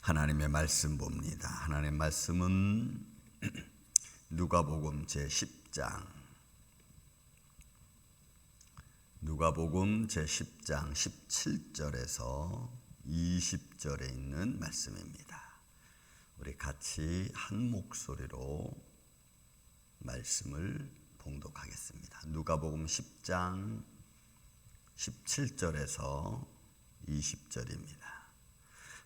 하나님의 말씀 봅니다. 하나님의 말씀은 누가복음 제10장 누가복음 제10장 17절에서 20절에 있는 말씀입니다. 우리 같이 한 목소리로 말씀을 봉독하겠습니다. 누가복음 10장 17절에서 20절입니다.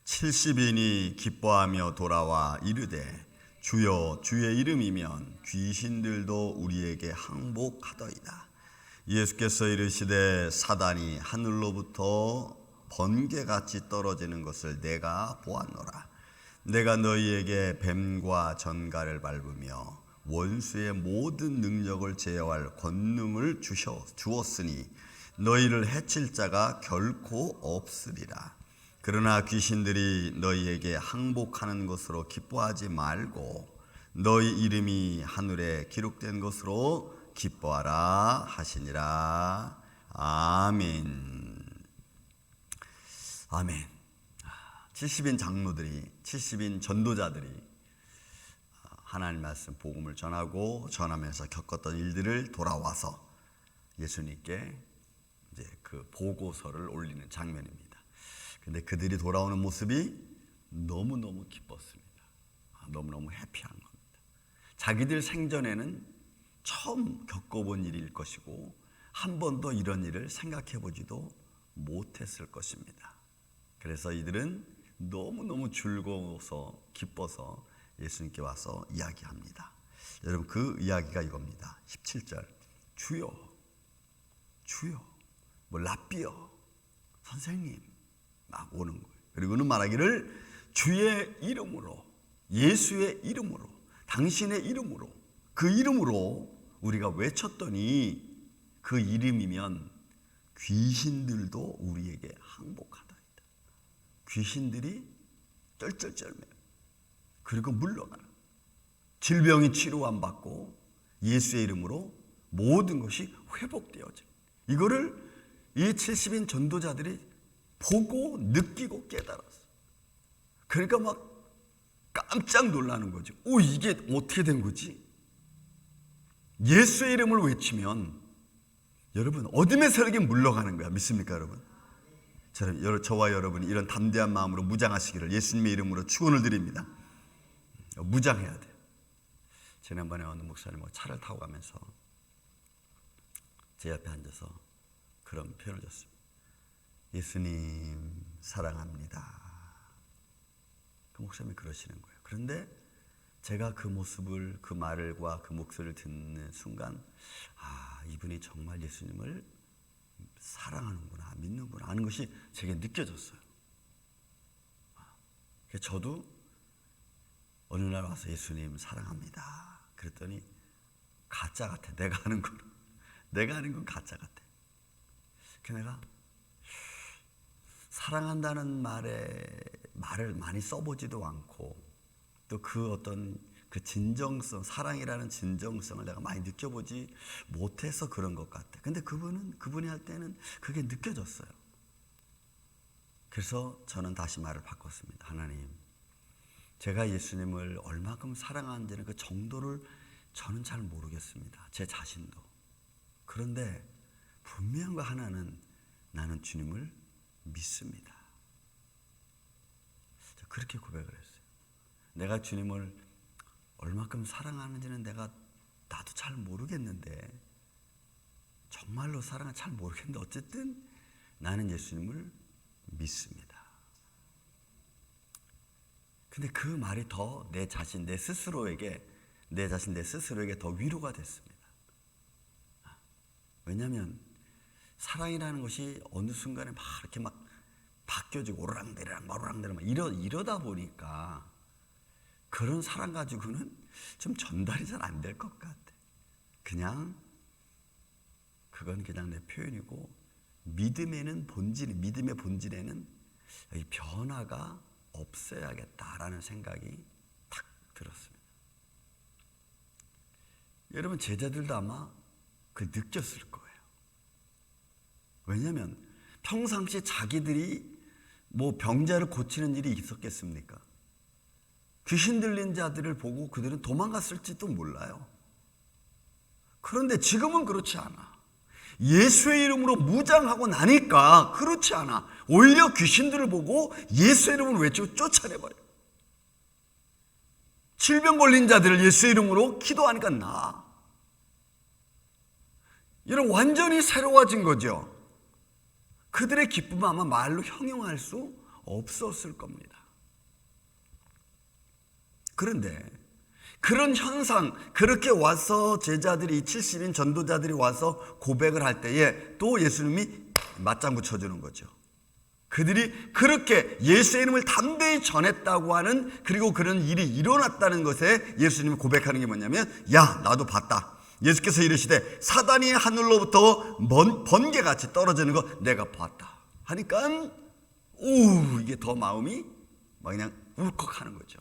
70인이 기뻐하며 돌아와 이르되 주여 주의 이름이면 귀신들도 우리에게 항복하더이다. 예수께서 이르시되 사단이 하늘로부터 번개같이 떨어지는 것을 내가 보았노라. 내가 너희에게 뱀과 전갈을 밟으며 원수의 모든 능력을 제어할 권능을 주었으니 너희를 해칠 자가 결코 없으리라. 그러나 귀신들이 너희에게 항복하는 것으로 기뻐하지 말고 너희 이름이 하늘에 기록된 것으로 기뻐하라 하시니라. 아멘. 아멘. 70인 장로들이, 70인 전도자들이 하나님 말씀 복음을 전하면서 겪었던 일들을 돌아와서 예수님께 이제 그 보고서를 올리는 장면입니다. 근데 그들이 돌아오는 모습이 너무너무 기뻤습니다. 너무너무 해피한 겁니다. 자기들 생전에는 처음 겪어본 일일 것이고 한 번도 이런 일을 생각해 보지도 못했을 것입니다. 그래서 이들은 너무너무 즐거워서 기뻐서 예수님께 와서 이야기합니다. 여러분, 그 이야기가 이겁니다. 17절 주여 주여 라삐여 선생님 막 오는 거예요. 그리고는 말하기를 주의 이름으로, 예수의 이름으로, 당신의 이름으로, 그 이름으로 우리가 외쳤더니 그 이름이면 귀신들도 우리에게 항복하더이다. 귀신들이 쩔쩔쩔매요. 그리고 물러가라. 질병이 치료 안 받고 예수의 이름으로 모든 것이 회복되어져. 이거를 이 70인 전도자들이 보고 느끼고 깨달았어. 그러니까 막 깜짝 놀라는 거죠. 이게 어떻게 된 거지? 예수의 이름을 외치면 여러분 어둠의 세력이 물러가는 거야. 믿습니까 여러분? 저와 여러분이 이런 담대한 마음으로 무장하시기를 예수님의 이름으로 축원을 드립니다. 무장해야 돼요. 지난번에 어느 목사님 차를 타고 가면서 제 옆에 앉아서 그런 표현을 줬습니다. 예수님 사랑합니다. 그 목사님이 그러시는 거예요. 그런데 제가 그 모습을, 그 말과 그 목소리를 듣는 순간 이분이 정말 예수님을 사랑하는구나, 믿는구나 하는 것이 제게 느껴졌어요. 그래서 저도 어느 날 와서 예수님 사랑합니다 그랬더니 가짜 같아. 내가 하는 건 가짜 같아. 그래서 내가 사랑한다는 말을 많이 써보지도 않고 또 그 어떤 그 진정성, 사랑이라는 진정성을 내가 많이 느껴보지 못해서 그런 것 같아. 근데 그분이 할 때는 그게 느껴졌어요. 그래서 저는 다시 말을 바꿨습니다. 하나님, 제가 예수님을 얼마큼 사랑하는지는 그 정도를 저는 잘 모르겠습니다. 제 자신도. 그런데 분명한 거 하나는 나는 주님을 믿습니다. 그렇게 고백을 했어요. 내가 주님을 얼마큼 사랑하는지는 나도 잘 모르겠는데, 정말로 사랑을 잘 모르겠는데 어쨌든 나는 예수님을 믿습니다. 근데 그 말이 더 내 자신 내 스스로에게 더 위로가 됐습니다. 왜냐하면 사랑이라는 것이 어느 순간에 막 이렇게 막 바뀌어지고 오르락내리락 마루락내리락 이러다 보니까 그런 사랑 가지고는 좀 전달이 잘 안 될 것 같아. 그건 그냥 내 표현이고, 믿음의 본질에는 이 변화가 없어야겠다라는 생각이 탁 들었습니다. 여러분, 제자들도 아마 느꼈을 거예요. 왜냐하면 평상시 자기들이 병자를 고치는 일이 있었겠습니까? 귀신 들린 자들을 보고 그들은 도망갔을지도 몰라요. 그런데 지금은 그렇지 않아. 예수의 이름으로 무장하고 나니까 그렇지 않아. 오히려 귀신들을 보고 예수의 이름을 외치고 쫓아내버려. 질병 걸린 자들을 예수의 이름으로 기도하니까 나아. 이런 완전히 새로워진 거죠. 그들의 기쁨은 아마 말로 형용할 수 없었을 겁니다. 그런데 그런 현상, 그렇게 와서 제자들이 70인 전도자들이 와서 고백을 할 때에 또 예수님이 맞장구 쳐주는 거죠. 그들이 그렇게 예수의 이름을 담대히 전했다고 하는, 그리고 그런 일이 일어났다는 것에 예수님이 고백하는 게 뭐냐면, 야, 나도 봤다. 예수께서 이르시되 사단이 하늘로부터 번개같이 떨어지는 거 내가 봤다 하니까 이게 더 마음이 막 그냥 울컥하는 거죠.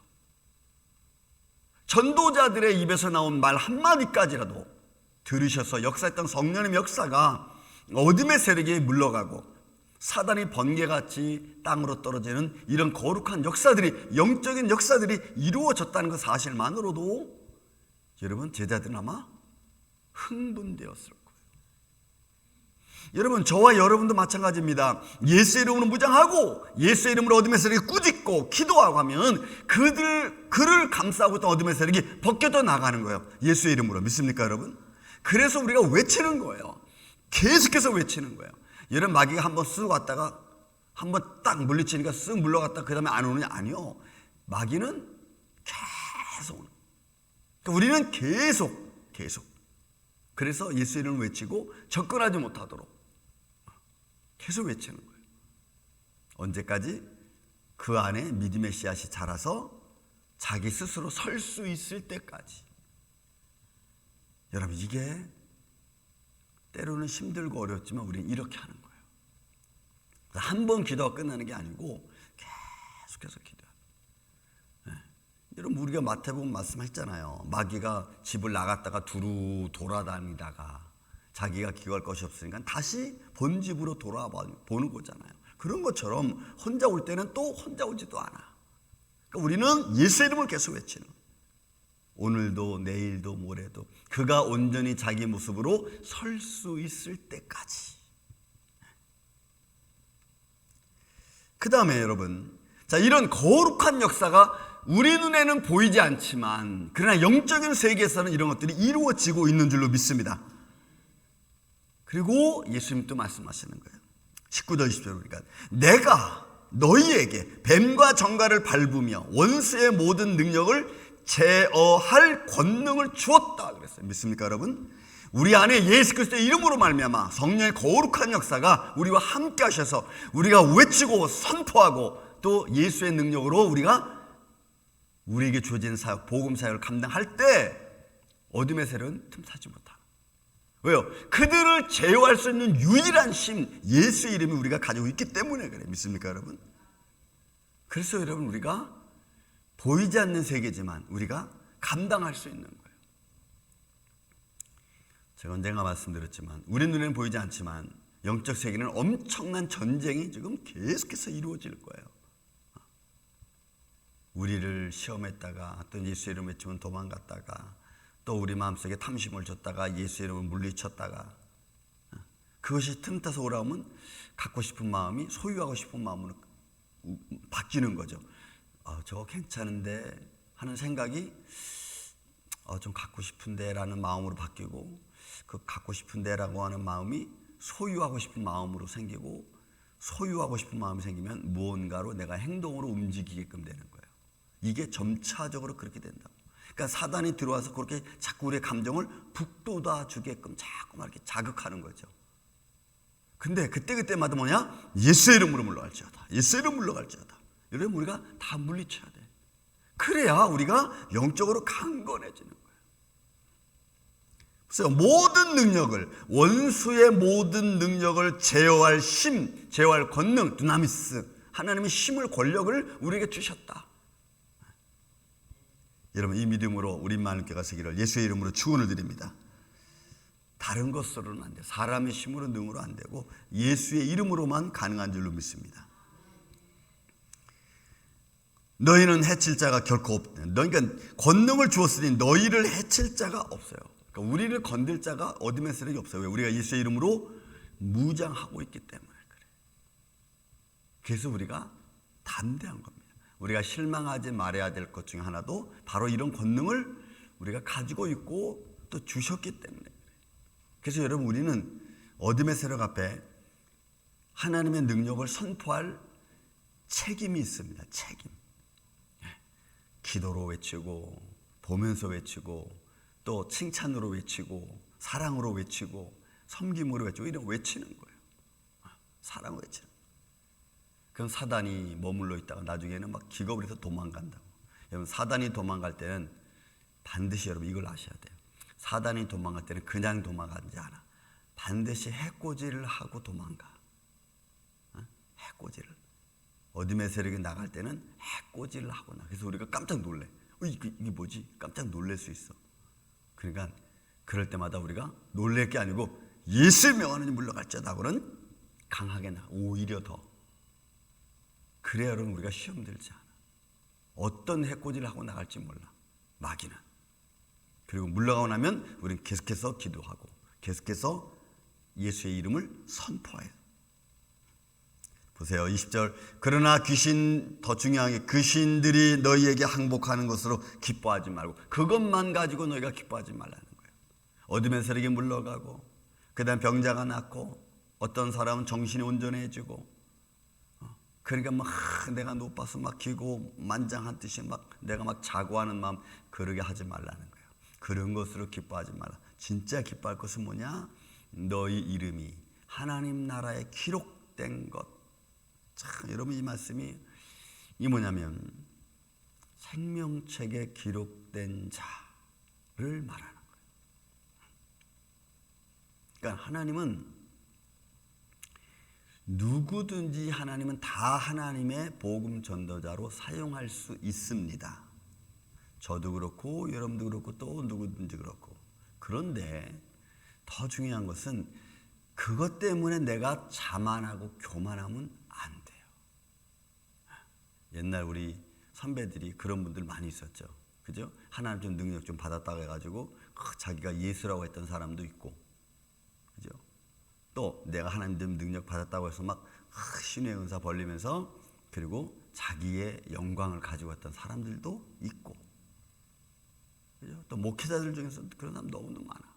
전도자들의 입에서 나온 말 한마디까지라도 들으셔서 역사했던 성령의 역사가 어둠의 세력에 물러가고 사단이 번개같이 땅으로 떨어지는 이런 거룩한 역사들이, 영적인 역사들이 이루어졌다는 그 사실만으로도 여러분, 제자들은 아마 흥분되었을 거예요. 여러분, 저와 여러분도 마찬가지입니다. 예수의 이름으로 무장하고 예수의 이름으로 어둠의 세력이 꾸짖고 기도하고 하면 그를 감싸고 있던 어둠의 세력이 벗겨져 나가는 거예요. 예수의 이름으로. 믿습니까, 여러분? 그래서 우리가 외치는 거예요. 계속해서 외치는 거예요. 여러분, 마귀가 한번 쓱 왔다가 한번 딱 물리치니까 쓱 물러갔다가 그 다음에 안 오느냐? 아니요. 마귀는 계속 오는 거예요. 그러니까 우리는 계속 그래서 예수 이름을 외치고 접근하지 못하도록 계속 외치는 거예요. 언제까지? 그 안에 믿음의 씨앗이 자라서 자기 스스로 설 수 있을 때까지. 여러분, 이게 때로는 힘들고 어렵지만 우리는 이렇게 하는 거예요. 한 번 기도가 끝나는 게 아니고 계속해서 기도해요. 여러분, 우리가 마태복음 말씀했잖아요. 마귀가 집을 나갔다가 두루 돌아다니다가 자기가 기거할 것이 없으니까 다시 본집으로 돌아보는 거잖아요. 그런 것처럼 혼자 올 때는 또 혼자 오지도 않아. 그러니까 우리는 예수 이름을 계속 외치는 거예요. 오늘도 내일도 모레도 그가 온전히 자기 모습으로 설 수 있을 때까지. 그 다음에 여러분, 자, 이런 거룩한 역사가 우리 눈에는 보이지 않지만 그러나 영적인 세계에서는 이런 것들이 이루어지고 있는 줄로 믿습니다. 그리고 예수님 또 말씀하시는 거예요. 19절 20절 보니까 내가 너희에게 뱀과 정갈을 밟으며 원수의 모든 능력을 제어할 권능을 주었다 그랬어요. 믿습니까, 여러분? 우리 안에 예수 그리스도의 이름으로 말미암아 성령의 거룩한 역사가 우리와 함께 하셔서 우리가 외치고 선포하고 또 예수의 능력으로 우리에게 주어진 사역, 복음 사역을 감당할 때 어둠의 세력은 틈타지 못하고. 왜요? 그들을 제어할 수 있는 유일한 힘, 예수의 이름이 우리가 가지고 있기 때문에 그래요. 믿습니까, 여러분? 그래서 여러분, 우리가 보이지 않는 세계지만 우리가 감당할 수 있는 거예요. 제가 언젠가 말씀드렸지만 우리 눈에는 보이지 않지만 영적 세계는 엄청난 전쟁이 지금 계속해서 이루어질 거예요. 우리를 시험했다가 또 예수의 이름을 외치면 도망갔다가 또 우리 마음속에 탐심을 줬다가 예수의 이름을 물리쳤다가 그것이 틈타서 오라오면 갖고 싶은 마음이 소유하고 싶은 마음으로 바뀌는 거죠. 저거 괜찮은데 하는 생각이 좀 갖고 싶은데 라는 마음으로 바뀌고 그 갖고 싶은데 라고 하는 마음이 소유하고 싶은 마음으로 생기고 소유하고 싶은 마음이 생기면 무언가로 내가 행동으로 움직이게끔 되는 거예요. 이게 점차적으로 그렇게 된다고. 그러니까 사단이 들어와서 그렇게 자꾸 우리의 감정을 북돋아 주게끔 자꾸 막 이렇게 자극하는 거죠. 근데 그때마다 뭐냐? 예수의 이름으로 물러갈지어다. 예수의 이름으로 물러갈지어다. 여러분, 우리가 다 물리쳐야 돼. 그래야 우리가 영적으로 강건해지는 거예요. 그래서 모든 능력을, 원수의 모든 능력을 제어할 힘, 제어할 권능, 두나미스, 하나님의 힘을, 권력을 우리에게 주셨다. 여러분, 이 믿음으로 우리 만국교회가 서기를 예수의 이름으로 축원을 드립니다. 다른 것으로는 안 돼요. 사람의 힘으로 능으로 안 되고 예수의 이름으로만 가능한 줄로 믿습니다. 너희는 해칠 자가 결코 없다. 그러니까 권능을 주었으니 너희를 해칠 자가 없어요. 그러니까 우리를 건들 자가 어둠의 세력이 없어요. 왜? 우리가 예수의 이름으로 무장하고 있기 때문에 그래. 그래서 우리가 담대한 겁니다. 우리가 실망하지 말아야 될 것 중에 하나도 바로 이런 권능을 우리가 가지고 있고 또 주셨기 때문에 그래. 그래서 여러분, 우리는 어둠의 세력 앞에 하나님의 능력을 선포할 책임이 있습니다. 책임. 기도로 외치고, 보면서 외치고, 또 칭찬으로 외치고, 사랑으로 외치고, 섬김으로 외치고, 이런 외치는 거예요. 사랑으로 외치는 거예요. 그럼 사단이 머물러 있다가 나중에는 막 기겁을 해서 도망간다고. 여러분, 사단이 도망갈 때는 반드시 여러분 이걸 아셔야 돼요. 사단이 도망갈 때는 그냥 도망가지 않아. 반드시 해코지를 하고 도망가. 해코지를. 어둠의 세력이 나갈 때는 해코지를 하고 나. 그래서 우리가 깜짝 놀래. 이게 뭐지? 깜짝 놀랄 수 있어. 그러니까 그럴 때마다 우리가 놀랄 게 아니고 예수의 명하는 물러갈지어다고는 강하게 나. 오히려 더. 그래야 여러분 우리가 시험 들지 않아. 어떤 해코지를 하고 나갈지 몰라. 마귀는. 그리고 물러가고 나면 우리는 계속해서 기도하고 계속해서 예수의 이름을 선포해요. 보세요. 20절. 그러나 귀신, 더 중요한 게 귀신들이 너희에게 항복하는 것으로 기뻐하지 말고, 그것만 가지고 너희가 기뻐하지 말라는 거예요. 어둠의 세력이 물러가고, 그 다음 병자가 낫고, 어떤 사람은 정신이 온전해지고, 그러니까 막 내가 높아서 막 기고 만장한 듯이 막 내가 막 자고하는 마음, 그러게 하지 말라는 거예요. 그런 것으로 기뻐하지 말라. 진짜 기뻐할 것은 뭐냐? 너희 이름이 하나님 나라에 기록된 것. 참, 여러분, 이 말씀이 뭐냐면 생명책에 기록된 자를 말하는 거예요. 그러니까 하나님은 누구든지 하나님은 다 하나님의 복음 전도자로 사용할 수 있습니다. 저도 그렇고 여러분도 그렇고 또 누구든지 그렇고. 그런데 더 중요한 것은 그것 때문에 내가 자만하고 교만하면 안 돼요. 옛날 우리 선배들이 그런 분들 많이 있었죠. 그죠? 하나님 좀 능력 좀 받았다고 해가지고 자기가 예수라고 했던 사람도 있고, 그죠? 또 내가 하나님 능력 받았다고 해서 막 신의 은사 벌리면서 그리고 자기의 영광을 가지고 왔던 사람들도 있고, 그죠? 또 목회자들 중에서 그런 사람 너무너무 많아.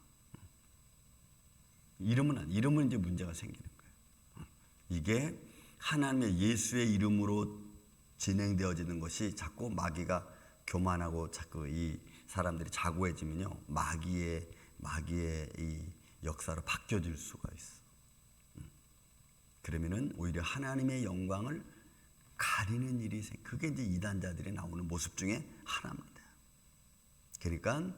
이름은 이제 문제가 생기는 거예요. 이게 하나님의 예수의 이름으로 진행되어지는 것이 자꾸 마귀가 교만하고 자꾸 이 사람들이 자고해지면요, 마귀의 이 역사로 바뀌어질 수가 있어. 그러면은 오히려 하나님의 영광을 가리는 일이 그게 이제 이단자들이 나오는 모습 중에 하나입니다. 그러니까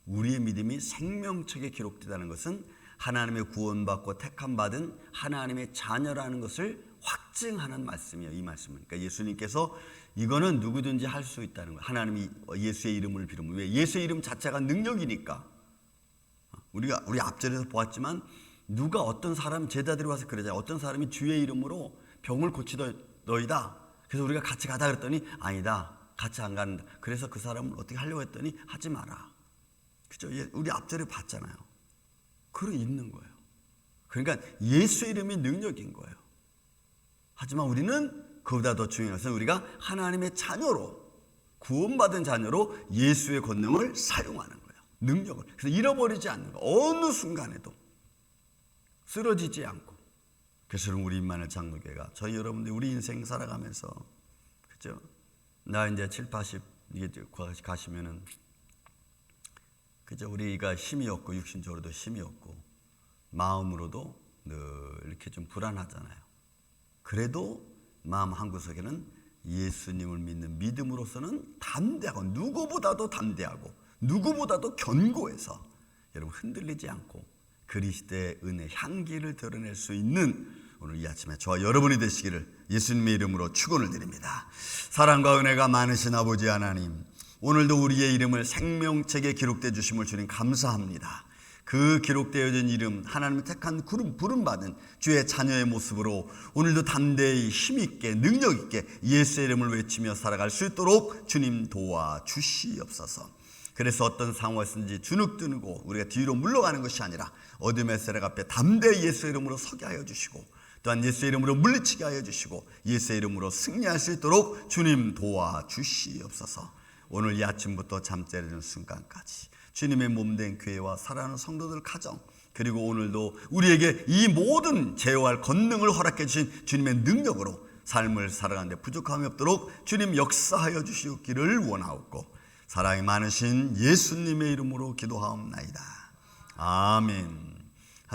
우리의 믿음이 생명책에 기록되다는 것은 하나님의 구원받고 택함받은 하나님의 자녀라는 것을 확증하는 말씀이에요. 이 말씀은. 그러니까 예수님께서 이거는 누구든지 할 수 있다는 거예요. 하나님이 예수의 이름을 비르면. 왜? 예수의 이름 자체가 능력이니까. 우리 앞절에서 보았지만 누가 어떤 사람 제자들이 와서 그러잖아요. 어떤 사람이 주의 이름으로 병을 고치더이다. 그래서 우리가 같이 가다 그랬더니 아니다. 같이 안 가는다. 그래서 그 사람을 어떻게 하려고 했더니 하지 마라. 그죠? 우리 앞절에 봤잖아요. 그러 있는 거예요. 그러니까 예수 이름이 능력인 거예요. 하지만 우리는 그보다 더 중요한 것은 우리가 하나님의 자녀로, 구원받은 자녀로 예수의 권능을 사용하는 거예요. 능력을. 그래서 잃어버리지 않는 거예요. 어느 순간에도 쓰러지지 않고. 그래서 우리 임마누엘 장로교회가 저희 여러분들 우리 인생 살아가면서, 그죠? 나 이제 7, 80 이게 가시면은, 그죠? 우리가 힘이 없고 육신적으로도 힘이 없고 마음으로도 늘 이렇게 좀 불안하잖아요. 그래도 마음 한구석에는 예수님을 믿는 믿음으로서는 담대하고, 누구보다도 담대하고 누구보다도 견고해서 여러분 흔들리지 않고 그리스도의 은혜 향기를 드러낼 수 있는 오늘 이 아침에 저와 여러분이 되시기를 예수님의 이름으로 축원을 드립니다. 사랑과 은혜가 많으신 아버지 하나님, 오늘도 우리의 이름을 생명책에 기록되어 주심을 주님 감사합니다. 그 기록되어진 이름, 하나님의 택한 부름받은 주의 자녀의 모습으로 오늘도 담대히 힘있게 능력있게 예수의 이름을 외치며 살아갈 수 있도록 주님 도와주시옵소서. 그래서 어떤 상황에서든지 주눅드고 우리가 뒤로 물러가는 것이 아니라 어둠의 세력 앞에 담대히 예수의 이름으로 서게 하여 주시고, 또한 예수의 이름으로 물리치게 하여 주시고 예수의 이름으로 승리할 수 있도록 주님 도와주시옵소서. 오늘 이 아침부터 잠자리는 순간까지 주님의 몸된 교회와 사랑하는 성도들 가정, 그리고 오늘도 우리에게 이 모든 제어할 권능을 허락해 주신 주님의 능력으로 삶을 살아가는 데 부족함이 없도록 주님 역사하여 주시기를 원하옵고, 사랑이 많으신 예수님의 이름으로 기도하옵나이다. 아멘.